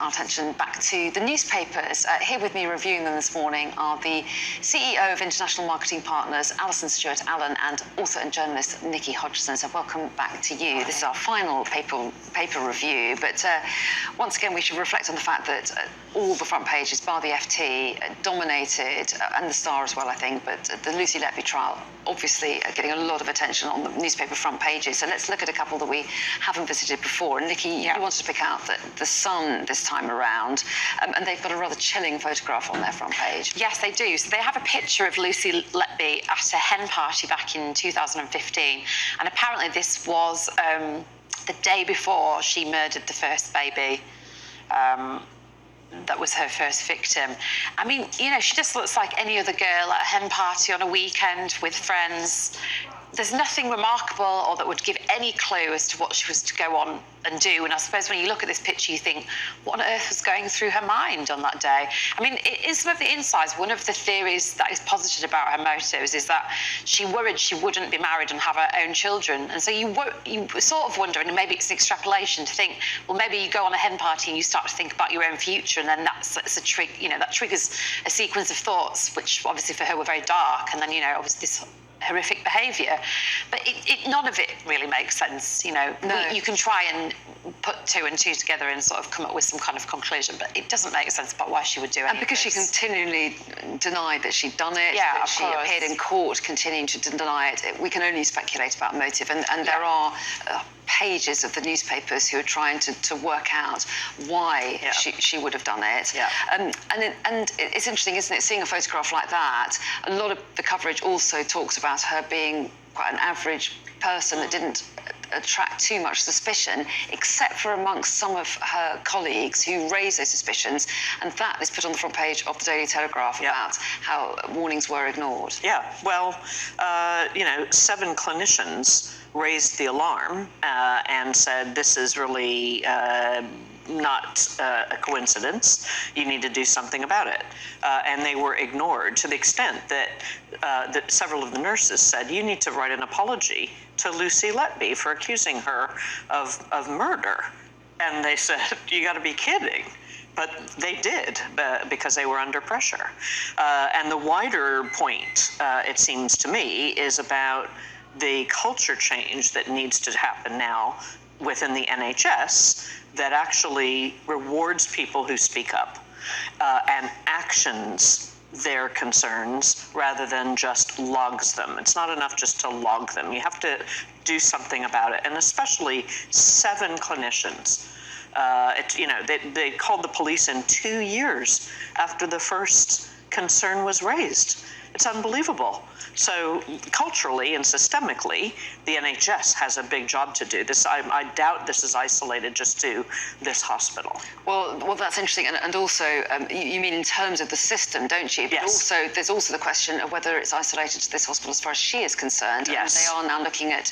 Our attention back to the newspapers. Here with me reviewing them this morning are the CEO of International Marketing Partners, Alison Stewart-Allen, and author and journalist Nikki Hodgson. So welcome back to you. This is our final paper review, but once again we should reflect on the fact that all the front pages, bar the FT, dominated, and the Star as well, I think, but the Lucy Letby trial obviously getting a lot of attention on the newspaper front pages. So let's look at a couple that we haven't visited before. And Nikki, you wanted to pick out the Sun this time around, and they've got a rather chilling photograph on their front page. Yes, they do. So they have a picture of Lucy Letby at a hen party back in 2015, and apparently this was the day before she murdered the first baby. That was her first victim. I mean, you know, she just looks like any other girl at a hen party on a weekend with friends. There's nothing remarkable or that would give any clue as to what she was to go on and do. And I suppose when you look at this picture, you think, what on earth was going through her mind on that day? I mean, in some of the insides, one of the theories that is posited about her motives is that she worried she wouldn't be married and have her own children. And so you sort of wonder, and maybe it's an extrapolation to think, well, maybe you go on a hen party and you start to think about your own future, and then that's a that triggers a sequence of thoughts, which obviously for her were very dark. And then, you know, obviously this horrific behaviour, but none of it really makes sense. You know, no. You can try and put two and two together and sort of come up with some kind of conclusion, but it doesn't make sense about why she would do it. And because she continually denied that she'd done it, yeah, that she appeared in court continuing to deny it, we can only speculate about motive. And there are pages of the newspapers who are trying to work out why she would have done it. Yeah. And it's interesting, isn't it, seeing a photograph like that. A lot of the coverage also talks about her being quite an average person that didn't attract too much suspicion, except for amongst some of her colleagues who raised those suspicions, and that is put on the front page of the Daily Telegraph about how warnings were ignored. Yeah, well, 7 clinicians raised the alarm and said this is really not a coincidence. You need to do something about it. And they were ignored to the extent that several of the nurses said, you need to write an apology to Lucy Letby for accusing her of murder. And they said, you got to be kidding. But they did because they were under pressure. And the wider point, it seems to me, is about the culture change that needs to happen now within the NHS that actually rewards people who speak up and actions their concerns rather than just logs them. It's not enough just to log them. You have to do something about it, and especially 7 clinicians. They called the police in 2 years after the first concern was raised. It's unbelievable. So culturally and systemically, the NHS has a big job to do. I doubt this is isolated just to this hospital. Well, that's interesting. And also, you mean in terms of the system, don't you? But yes. There's also the question of whether it's isolated to this hospital as far as she is concerned. Yes. And they are now looking at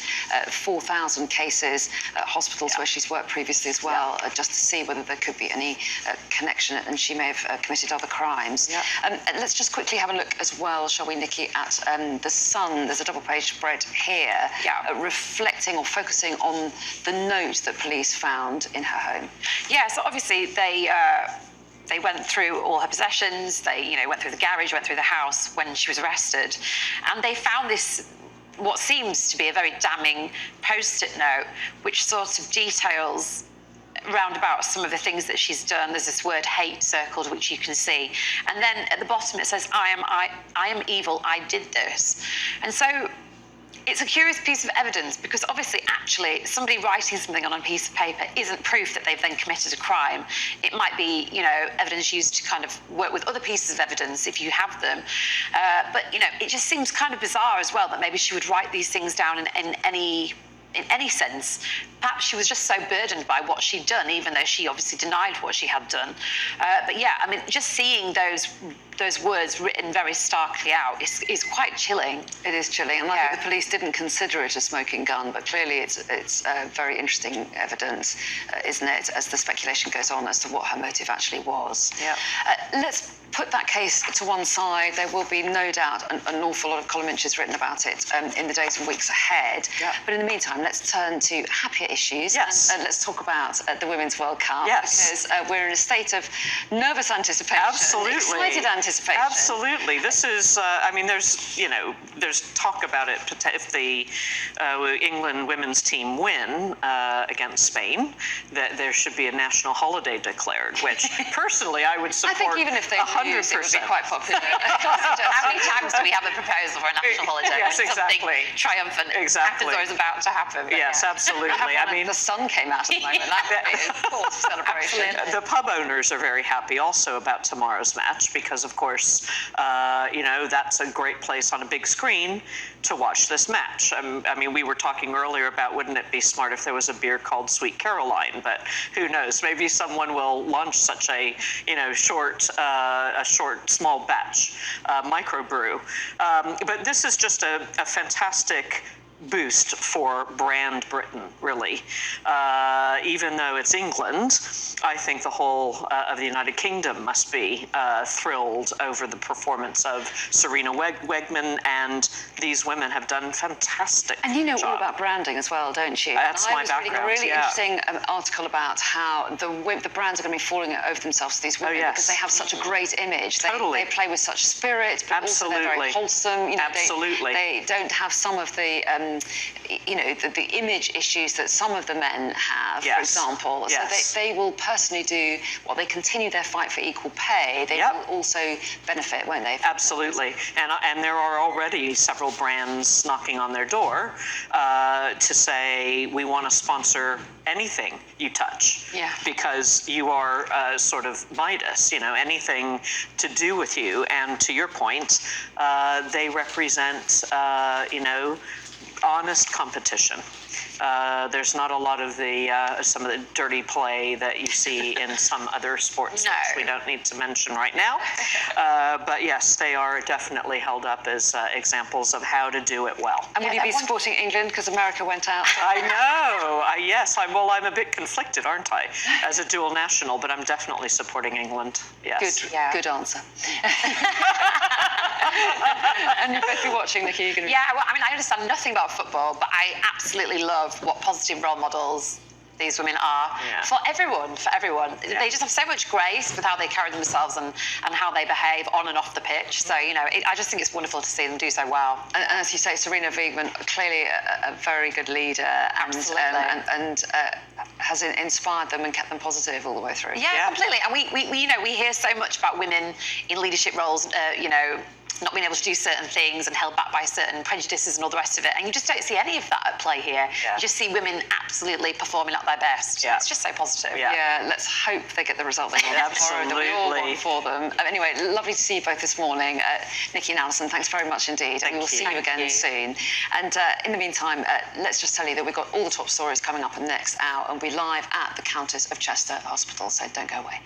4,000 cases at hospitals where she's worked previously as well, just to see whether there could be any connection, and she may have committed other crimes. Yeah. Let's just quickly have a look as well, shall we, Nikki, at the Sun. There's a double-page spread here, reflecting or focusing on the note that police found in her home. Yeah, so obviously they went through all her possessions. They, went through the garage, went through the house when she was arrested, and they found this, what seems to be a very damning post-it note, which sort of details round about some of the things that she's done. There's this word hate circled, which you can see. And then at the bottom it says, I am evil, I did this. And so it's a curious piece of evidence, because obviously actually somebody writing something on a piece of paper isn't proof that they've then committed a crime. It might be, evidence used to kind of work with other pieces of evidence if you have them. But it just seems kind of bizarre as well that maybe she would write these things down in any sense. Perhaps she was just so burdened by what she'd done, even though she obviously denied what she had done. But yeah, I mean, just seeing those words written very starkly out is quite chilling. It is chilling, and I think the police didn't consider it a smoking gun, but clearly it's very interesting evidence, isn't it, as the speculation goes on as to what her motive actually was. Yeah. Let's put that case to one side. There will be no doubt an awful lot of column inches written about it in the days and weeks ahead. Yeah. But in the meantime, let's turn to happier issues. Yes. And let's talk about the Women's World Cup. Yes. Because we're in a state of nervous anticipation. Absolutely. Excited anticipation. Absolutely. This is, I mean, there's talk about it. If the England women's team win against Spain, that there should be a national holiday declared, which personally I would support. I think even if they 100%. lose, it would be quite popular. How many times do we have a proposal for a national holiday? Yes, Something exactly. triumphant. Exactly. Happens or is about to happen. But Yes, yeah. absolutely. I I mean, the sun came out at the moment. That would be a course celebration. Absolutely. the pub owners are very happy also about tomorrow's match because, of course, that's a great place on a big screen to watch this match. I mean, we were talking earlier about wouldn't it be smart if there was a beer called Sweet Caroline, but who knows? Maybe someone will launch such a short, small batch microbrew. But this is just a fantastic boost for brand Britain, really. Even though it's England, I think the whole of the United Kingdom must be thrilled over the performance of Serena Wegman, and these women have done fantastic. And you know job. all about branding as well, don't you? That's I my was reading background, a really yeah. interesting article about how the brands are going to be falling over themselves, these women, yes. because they have such a great image. Totally. They play with such spirit, but also they're very Absolutely. wholesome. You know, Absolutely. They don't have some of the, the image issues that some of the men have, Yes. for example. Yes. So they will personally do, well, they continue their fight for equal pay. They Yep. will also benefit, won't they? Absolutely, and there are already several brands knocking on their door to say we want to sponsor anything you touch, Yeah. because you are sort of Midas, anything to do with you. And to your point, they represent honest competition. There's not a lot of some of the dirty play that you see in some other sports No. which we don't need to mention right now. But yes, they are definitely held up as examples of how to do it well. And will you be supporting England because America went out? I know. Yes. I'm a bit conflicted, aren't I, as a dual national? But I'm definitely supporting England. Yes. Good, Yeah. good answer. And you'll both be watching, Nikki. You're going to Yeah, well, I mean, I understand nothing about football, but I absolutely love what positive role models these women are Yeah. for everyone. Yeah. They just have so much grace with how they carry themselves and how they behave on and off the pitch. So, I just think it's wonderful to see them do so well. And as you say, Serena Wegman, clearly a very good leader, Absolutely. and has inspired them and kept them positive all the way through. Yeah, Yeah. completely. And we hear so much about women in leadership roles, not being able to do certain things and held back by certain prejudices and all the rest of it. And you just don't see any of that at play here. Yeah. You just see women absolutely performing at their best. Yeah. It's just so positive. Yeah. Yeah, let's hope they get the result they want tomorrow that we all Absolutely. want for them. Anyway, lovely to see you both this morning. Nikki and Alison, thanks very much indeed. Thank and we will you. see you Thank again you. soon. And in the meantime, let's just tell you that we've got all the top stories coming up in the next hour, and we'll be live at the Countess of Chester Hospital, so don't go away.